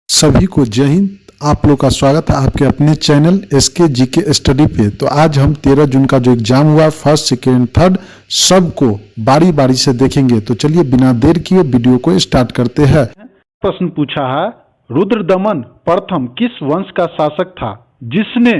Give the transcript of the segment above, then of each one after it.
सभी को जय हिंद। आप लोग का स्वागत है आपके अपने चैनल एसके जीके स्टडी पे। तो आज हम 13 जून का जो एग्जाम हुआ फर्स्ट सेकेंड थर्ड सबको बारी बारी से देखेंगे। तो चलिए बिना देर किए वीडियो को स्टार्ट करते हैं। प्रश्न पूछा है, रुद्रदमन प्रथम किस वंश का शासक था जिसने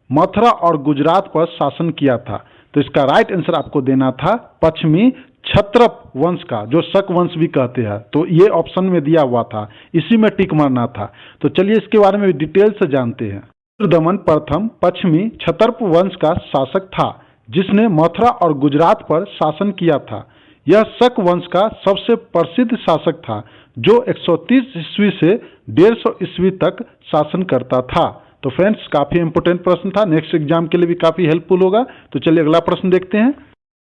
मथुरा और गुजरात पर शासन किया था? तो इसका राइट आंसर आपको देना था पश्चिमी क्षत्रप वंश का, जो शक वंश भी कहते हैं। तो ये ऑप्शन में दिया हुआ था, इसी में टिक मारना था। तो चलिए इसके बारे में डिटेल से जानते हैं। रुद्रदमन प्रथम पश्चिमी क्षत्रप वंश का शासक था जिसने मथुरा और गुजरात पर शासन किया था। यह शक वंश का सबसे प्रसिद्ध शासक था जो 130 ईस्वी से 150 ईस्वी तक शासन करता था। तो फ्रेंड्स, काफी इंपोर्टेंट प्रश्न था, नेक्स्ट एग्जाम के लिए भी काफी हेल्पफुल होगा। तो चलिए अगला प्रश्न देखते हैं।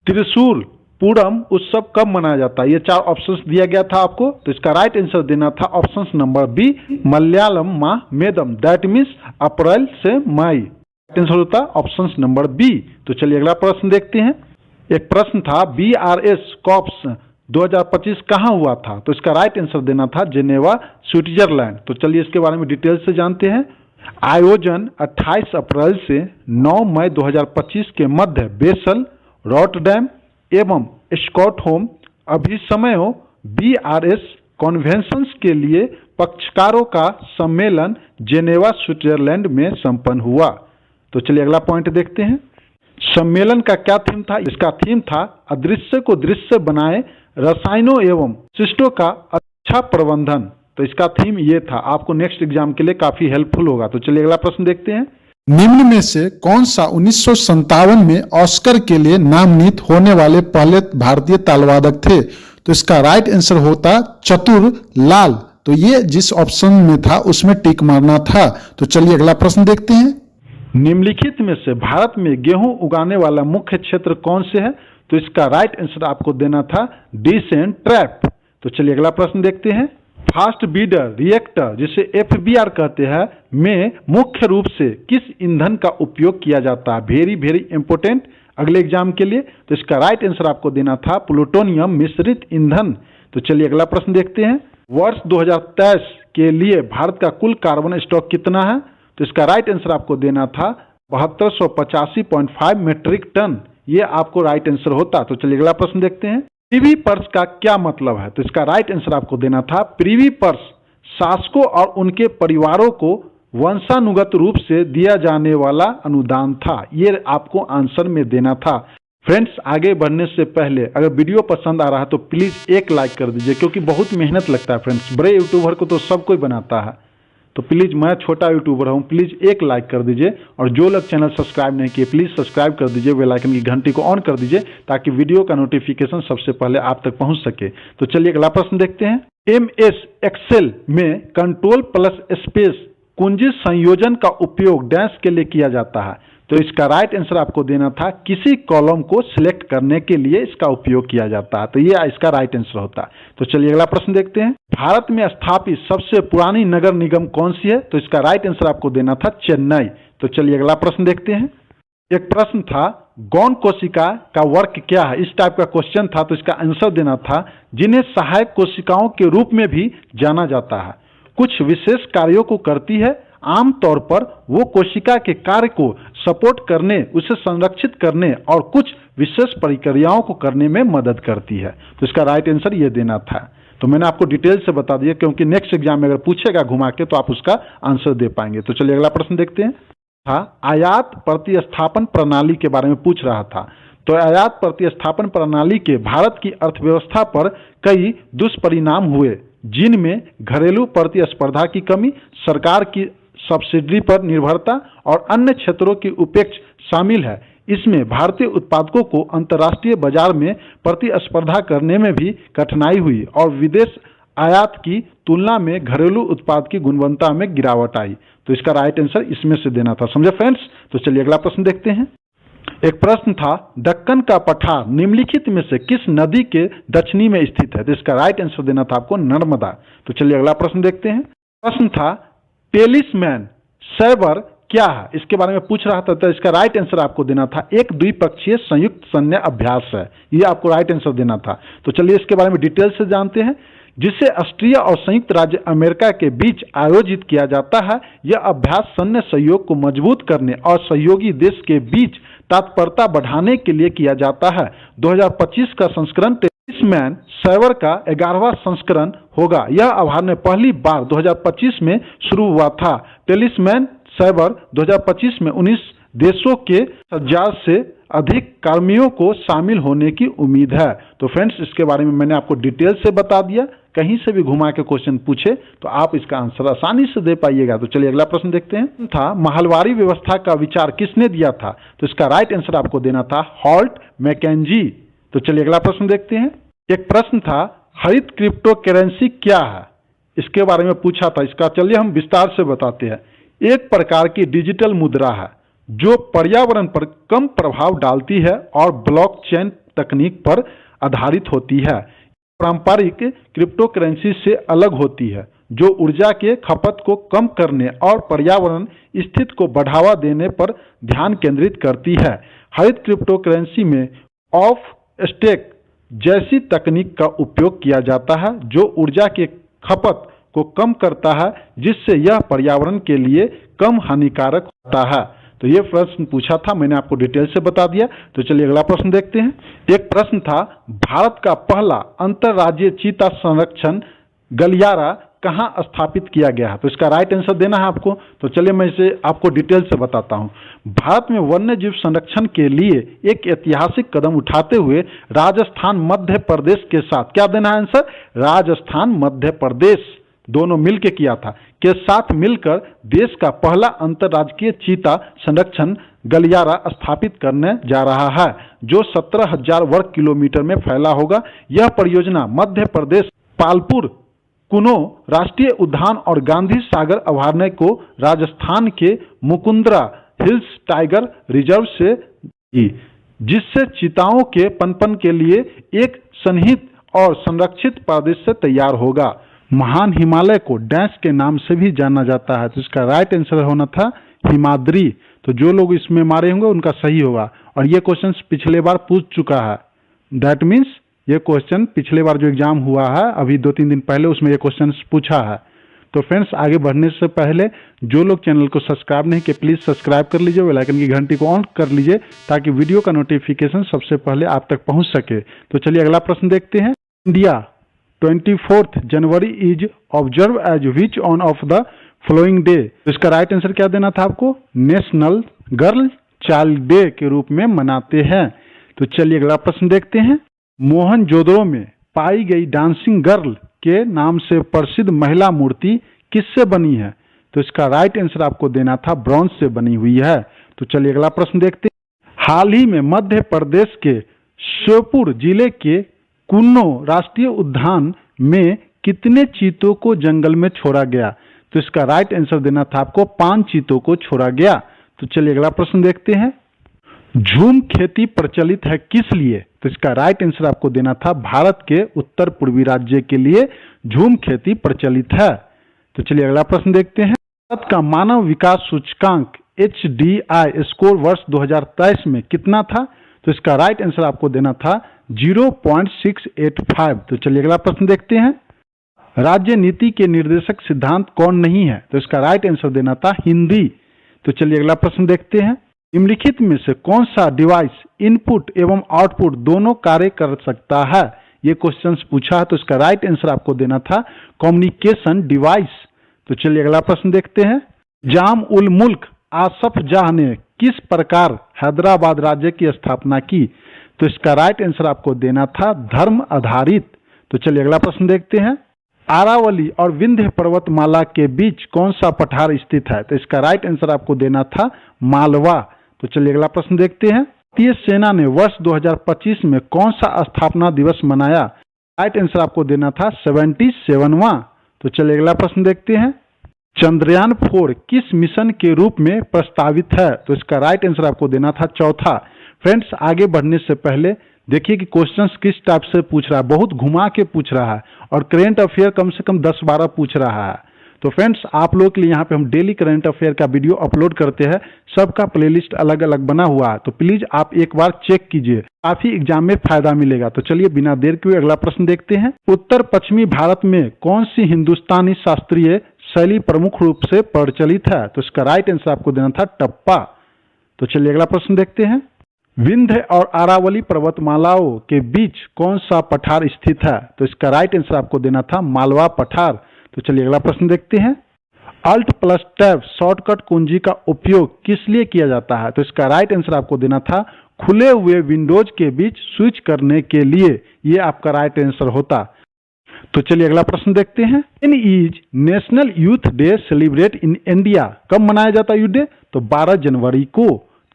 त्रिशूल पूरम उत्सव कब मनाया जाता है? ये 4 ऑप्शंस दिया गया था आपको। तो इसका राइट आंसर देना था ऑप्शन नंबर बी, मलयालम माह मेदम, दैट मीन्स अप्रैल से मई। राइट आंसर होता ऑप्शन नंबर बी। तो चलिए अगला प्रश्न देखते हैं। एक प्रश्न था, BRS कॉप्स 2025 कहाँ हुआ था? तो इसका राइट आंसर देना था जेनेवा, स्विट्जरलैंड। तो चलिए इसके बारे में डिटेल से जानते हैं। आयोजन 28 अप्रैल से 9 मई 2025 के मध्य बेसल, रॉटरडैम एवं स्टॉकहोम अभिसमयों BRS कॉन्वेंशंस के लिए पक्षकारों का सम्मेलन जेनेवा, स्विट्जरलैंड में संपन्न हुआ। तो चलिए अगला पॉइंट देखते हैं। सम्मेलन का क्या थीम था? इसका थीम था अदृश्य को दृश्य बनाए, रसायनों एवं शिष्टों का अच्छा प्रबंधन। तो इसका थीम ये था, आपको नेक्स्ट एग्जाम के लिए काफी हेल्पफुल होगा। तो चलिए अगला प्रश्न देखते हैं। निम्न में से कौन सा 1957 में ऑस्कर के लिए नामांकित होने वाले पहले भारतीय तालवादक थे? तो इसका राइट आंसर होता चतुर लाल। तो ये जिस ऑप्शन में था उसमें टिक मारना था। तो चलिए अगला प्रश्न देखते हैं। निम्नलिखित में से भारत में गेहूं उगाने वाला मुख्य क्षेत्र कौन से है? तो इसका राइट आंसर आपको देना था डिसेंट ट्रैप। तो चलिए अगला प्रश्न देखते हैं। फास्ट ब्रीडर रिएक्टर, जिसे FBR कहते हैं, में मुख्य रूप से किस ईंधन का उपयोग किया जाता है? वेरी वेरी इंपोर्टेंट अगले एग्जाम के लिए। तो इसका राइट आंसर आपको देना था प्लूटोनियम मिश्रित ईंधन। तो चलिए अगला प्रश्न देखते हैं। वर्ष 2023 के लिए भारत का कुल कार्बन स्टॉक कितना है? तो इसका राइट आंसर आपको देना था 7285.5 मीट्रिक टन। ये आपको राइट आंसर होता। तो चलिए अगला प्रश्न देखते हैं। प्रिवी पर्स का क्या मतलब है? तो इसका राइट आंसर आपको देना था प्रिवी पर्स शासकों और उनके परिवारों को वंशानुगत रूप से दिया जाने वाला अनुदान था। ये आपको आंसर में देना था। फ्रेंड्स, आगे बढ़ने से पहले अगर वीडियो पसंद आ रहा है तो प्लीज एक लाइक कर दीजिए, क्योंकि बहुत मेहनत लगता है फ्रेंड्स। बड़े यूट्यूबर को तो सब कोई बनाता है, तो प्लीज, मैं छोटा यूट्यूबर हूँ, प्लीज एक लाइक कर दीजिए। और जो लोग चैनल सब्सक्राइब नहीं किए प्लीज सब्सक्राइब कर दीजिए, बेल आइकन की घंटी को ऑन कर दीजिए ताकि वीडियो का नोटिफिकेशन सबसे पहले आप तक पहुंच सके। तो चलिए अगला प्रश्न देखते हैं। MS एक्सेल में कंट्रोल प्लस स्पेस कुंजी संयोजन का उपयोग डैश के लिए किया जाता है? तो इसका राइट आंसर आपको देना था किसी कॉलम को सिलेक्ट करने के लिए इसका उपयोग किया जाता है। तो ये इसका राइट आंसर होता है। तो चलिए अगला प्रश्न देखते हैं। भारत में स्थापित सबसे पुरानी नगर निगम कौन सी है? तो इसका राइट आंसर आपको देना था चेन्नई। तो चलिए अगला प्रश्न देखते हैं। एक प्रश्न था, गौण कोशिका का वर्क क्या है? इस टाइप का क्वेश्चन था। तो इसका आंसर देना था जिन्हें सहायक कोशिकाओं के रूप में भी जाना जाता है, कुछ विशेष कार्यों को करती है। आमतौर पर वो कोशिका के कार्य को सपोर्ट करने, उसे संरक्षित करने और कुछ विशेष प्रक्रियाओं को करने में मदद करती है। तो इसका राइट आंसर ये देना था। तो मैंने आपको डिटेल से बता दिया, क्योंकि नेक्स्ट एग्जाम में अगर पूछेगा घुमा के तो आप उसका आंसर दे पाएंगे। तो चलिए अगला प्रश्न देखते हैं। आयात प्रतिस्थापन प्रणाली के बारे में पूछ रहा था। तो आयात प्रतिस्थापन प्रणाली के भारत की अर्थव्यवस्था पर कई दुष्परिणाम हुए, जिनमें घरेलू प्रतिस्पर्धा की कमी, सरकार की सब्सिडी पर निर्भरता और अन्य क्षेत्रों की उपेक्षा शामिल है। इसमें भारतीय उत्पादकों को अंतर्राष्ट्रीय बाजार में प्रतिस्पर्धा करने में भी कठिनाई हुई और विदेश आयात की तुलना में घरेलू उत्पाद की गुणवत्ता में गिरावट आई। तो इसका राइट आंसर इसमें से देना था। समझे फ्रेंड्स? तो चलिए अगला प्रश्न देखते हैं। एक प्रश्न था, दक्कन का पठार निम्नलिखित में से किस नदी के दक्षिणी में स्थित है? तो इसका राइट आंसर देना था आपको नर्मदा। तो चलिए अगला प्रश्न देखते हैं। प्रश्न था, टेलिस्मैन सैबर क्या है? इसके बारे में पूछ रहा था। तो इसका राइट आंसर आपको देना था एक द्विपक्षीय संयुक्त सैन्य अभ्यास है। ये आपको राइट आंसर देना था। तो चलिए इसके बारे में डिटेल से जानते हैं। जिसे ऑस्ट्रिया और संयुक्त राज्य अमेरिका के बीच आयोजित किया जाता है। यह अभ्यास सैन्य सहयोग को मजबूत करने और सहयोगी देश के बीच तत्परता बढ़ाने के लिए किया जाता है। 2025 का संस्करण टेलिसमैन सैवर का 11वां संस्करण होगा। यह अभ्यास में पहली बार 2025 में शुरू हुआ था। टेलिसमैन सैवर 2025 में 19 देशों के 1000 से अधिक कर्मियों को शामिल होने की उम्मीद है। तो फ्रेंड्स, इसके बारे में मैंने आपको डिटेल से बता दिया। कहीं से भी घुमा के क्वेश्चन पूछे तो आप इसका आंसर आसानी से दे पाइएगा। तो चलिए अगला प्रश्न देखते हैं। था महलवारी व्यवस्था का विचार किसने दिया था? तो इसका राइट आंसर आपको देना था हॉल्ट मैकेंजी। तो चलिए अगला प्रश्न देखते हैं। एक प्रश्न था, हरित क्रिप्टो करेंसी क्या है? इसके बारे में पूछा था। इसका चलिए हम विस्तार से बताते हैं। एक प्रकार की डिजिटल मुद्रा है जो पर्यावरण पर कम प्रभाव डालती है और ब्लॉकचेन तकनीक पर आधारित होती है। पारंपरिक क्रिप्टो करेंसी से अलग होती है जो ऊर्जा के खपत को कम करने और पर्यावरण स्थिति को बढ़ावा देने पर ध्यान केंद्रित करती है। हरित क्रिप्टो करेंसी में ऑफ स्टेक जैसी तकनीक का उपयोग किया जाता है जो ऊर्जा के खपत को कम करता है, जिससे यह पर्यावरण के लिए कम हानिकारक होता है। तो ये प्रश्न पूछा था, मैंने आपको डिटेल से बता दिया। तो चलिए अगला प्रश्न देखते हैं। एक प्रश्न था, भारत का पहला अंतर्राज्यीय चीता संरक्षण गलियारा कहाँ स्थापित किया गया है? तो इसका राइट आंसर देना है आपको। तो चलिए मैं इसे आपको डिटेल से बताता हूँ। भारत में वन्य जीव संरक्षण के लिए एक ऐतिहासिक कदम उठाते हुए राजस्थान मध्य प्रदेश के साथ, क्या देना है आंसर? राजस्थान मध्य प्रदेश दोनों मिलकर किया था, के साथ मिलकर देश का पहला अंतर्राज्यीय चीता संरक्षण गलियारा स्थापित करने जा रहा है जो 17,000 वर्ग किलोमीटर में फैला होगा। यह परियोजना मध्य प्रदेश पालपुर कुनो राष्ट्रीय उद्यान और गांधी सागर अभयारण्य को राजस्थान के मुकुंदरा हिल्स टाइगर रिजर्व से, जिससे चीताओं के पनपन के लिए एक सन्निहित और संरक्षित प्रदेश से तैयार होगा। महान हिमालय को डैश के नाम से भी जाना जाता है। तो इसका राइट आंसर होना था हिमाद्री। तो जो लोग इसमें मारे होंगे उनका सही होगा। और ये क्वेश्चन पिछले बार पूछ चुका है। दैट मीन्स ये क्वेश्चन पिछले बार जो एग्जाम हुआ है अभी 2-3 दिन पहले, उसमें ये क्वेश्चन पूछा है। तो फ्रेंड्स, आगे बढ़ने से पहले जो लोग चैनल को सब्सक्राइब नहीं किए प्लीज सब्सक्राइब कर लीजिए, बेल आइकन की घंटी को ऑन कर लीजिए ताकि वीडियो का नोटिफिकेशन सबसे पहले आप तक पहुंच सके। तो चलिए अगला प्रश्न देखते हैं। India 24 January is observe as which one of the following day? इसका राइट आंसर क्या देना था आपको? नेशनल गर्ल चाइल्ड डे के रूप में मनाते हैं। तो चलिए अगला प्रश्न देखते हैं। मोहनजोदड़ो में पाई गई डांसिंग गर्ल के नाम से प्रसिद्ध महिला मूर्ति किससे बनी है? तो इसका राइट आंसर आपको देना था ब्रॉन्ज से बनी हुई है। तो चलिए अगला प्रश्न देखते हैं। हाल ही में मध्य प्रदेश के श्योपुर जिले के कुन्नो राष्ट्रीय उद्यान में कितने चीतों को जंगल में छोड़ा गया? तो इसका राइट आंसर देना था आपको 5 चीतों को छोड़ा गया। तो चलिए अगला प्रश्न देखते हैं। झूम खेती प्रचलित है किस लिए? तो इसका राइट आंसर आपको देना था भारत के उत्तर पूर्वी राज्य के लिए झूम खेती प्रचलित है। तो चलिए अगला प्रश्न देखते हैं। भारत का मानव विकास सूचकांक HDI स्कोर वर्ष 2023 में कितना था? तो इसका राइट आंसर आपको देना था 0.685। तो चलिए अगला प्रश्न देखते हैं। राज्य नीति के निर्देशक सिद्धांत कौन नहीं है? तो इसका राइट आंसर देना था हिंदी। तो चलिए अगला प्रश्न देखते हैं। निम्नलिखित में से कौन सा डिवाइस इनपुट एवं आउटपुट दोनों कार्य कर सकता है? ये क्वेश्चन पूछा है। तो इसका राइट आंसर आपको देना था कम्युनिकेशन डिवाइस। तो चलिए अगला प्रश्न देखते हैं। जाम उल मुल्क आसफ जाह ने किस प्रकार हैदराबाद राज्य की स्थापना की? तो इसका राइट आंसर आपको देना था धर्म आधारित। तो चलिए अगला प्रश्न देखते हैं। अरावली और विंध्य पर्वतमाला के बीच कौन सा पठार स्थित है? तो इसका राइट आंसर आपको देना था मालवा। तो चलिए अगला प्रश्न देखते हैं। भारतीय सेना ने वर्ष 2025 में कौन सा स्थापना दिवस मनाया? राइट आंसर आपको देना था 77वां। तो चलिए अगला प्रश्न देखते हैं। चंद्रयान 4 किस मिशन के रूप में प्रस्तावित है? तो इसका राइट आंसर आपको देना था चौथा। फ्रेंड्स, आगे बढ़ने से पहले देखिए कि क्वेश्चंस किस टाइप से पूछ रहा है। बहुत घुमा के पूछ रहा है और करेंट अफेयर कम से कम 10-12 पूछ रहा है। तो फ्रेंड्स आप लोगों के लिए यहाँ पे हम डेली करंट अफेयर का वीडियो अपलोड करते हैं, सबका प्लेलिस्ट अलग अलग बना हुआ है, तो प्लीज आप एक बार चेक कीजिए, काफी एग्जाम में फायदा मिलेगा। तो चलिए बिना देर के अगला प्रश्न देखते हैं। उत्तर पश्चिमी भारत में कौन सी हिंदुस्तानी शास्त्रीय शैली प्रमुख रूप से प्रचलित है? तो इसका राइट आंसर आपको देना था टप्पा। तो चलिए अगला प्रश्न देखते हैं। विंध्य और अरावली पर्वतमालाओं के बीच कौन सा पठार स्थित है? तो इसका राइट आंसर आपको देना था मालवा पठार। तो चलिए अगला प्रश्न देखते हैं। Alt प्लस टैब शॉर्टकट कुंजी का उपयोग किस लिए किया जाता है? तो इसका राइट आंसर आपको देना था खुले हुए विंडोज के बीच स्विच करने के लिए, ये आपका राइट आंसर होता। तो चलिए अगला प्रश्न देखते हैं। In is National Youth Day celebrate in India, कब मनाया जाता है यूथ डे? तो 12 जनवरी को,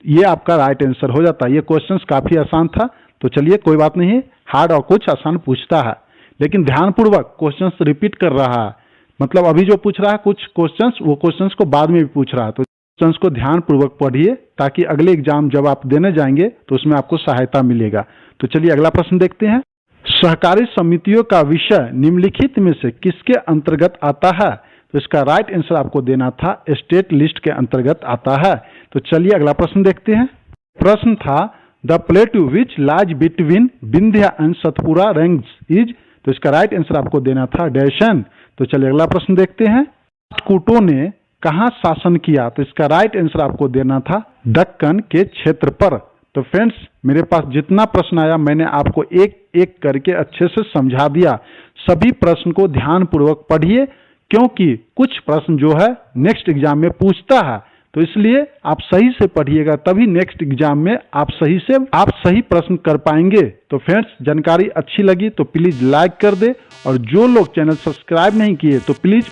ये आपका राइट आंसर हो जाता है। ये क्वेश्चंस काफी आसान था, तो चलिए कोई बात नहीं, हार्ड और कुछ आसान पूछता है, लेकिन ध्यानपूर्वक क्वेश्चंस रिपीट कर रहा है, मतलब अभी जो पूछ रहा है कुछ क्वेश्चंस, वो क्वेश्चंस को बाद में भी पूछ रहा है, तो क्वेश्चंस को ध्यानपूर्वक पढ़िए ताकि अगले एग्जाम जब आप देने जाएंगे तो उसमें आपको सहायता मिलेगा। तो चलिए अगला प्रश्न देखते हैं। सहकारी समितियों का विषय निम्नलिखित में से किसके अंतर्गत आता है? तो इसका राइट आंसर आपको देना था स्टेट लिस्ट के अंतर्गत आता है। तो चलिए अगला प्रश्न देखते हैं। प्रश्न था the plateau which lies between Vindhya and Satpura range is, तो इसका राइट आंसर आपको देना था डैशन। तो चलिए अगला प्रश्न देखते हैं। राष्ट्रकूटों ने कहाँ शासन किया? तो इसका राइट आंसर आपको देना था दक्कन के क्षेत्र पर। तो फ्रेंड्स मेरे पास जितना प्रश्न आया मैंने आपको एक एक करके अच्छे से समझा दिया। सभी प्रश्न को ध्यानपूर्वक पढ़िए, क्योंकि कुछ प्रश्न जो है नेक्स्ट एग्जाम में पूछता है, तो इसलिए आप सही से पढ़िएगा, तभी नेक्स्ट एग्जाम में आप सही प्रश्न कर पाएंगे। तो फ्रेंड्स जानकारी अच्छी लगी तो प्लीज लाइक कर दे, और जो लोग चैनल सब्सक्राइब नहीं किए तो प्लीज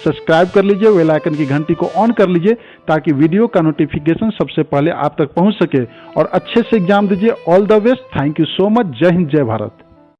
सब्सक्राइब कर लीजिए, बेल आइकन की घंटी को ऑन कर लीजिए ताकि वीडियो का नोटिफिकेशन सबसे पहले आप तक पहुंच सके और अच्छे से एग्जाम दीजिए। All the best, thank you so much, जय हिंद जय भारत।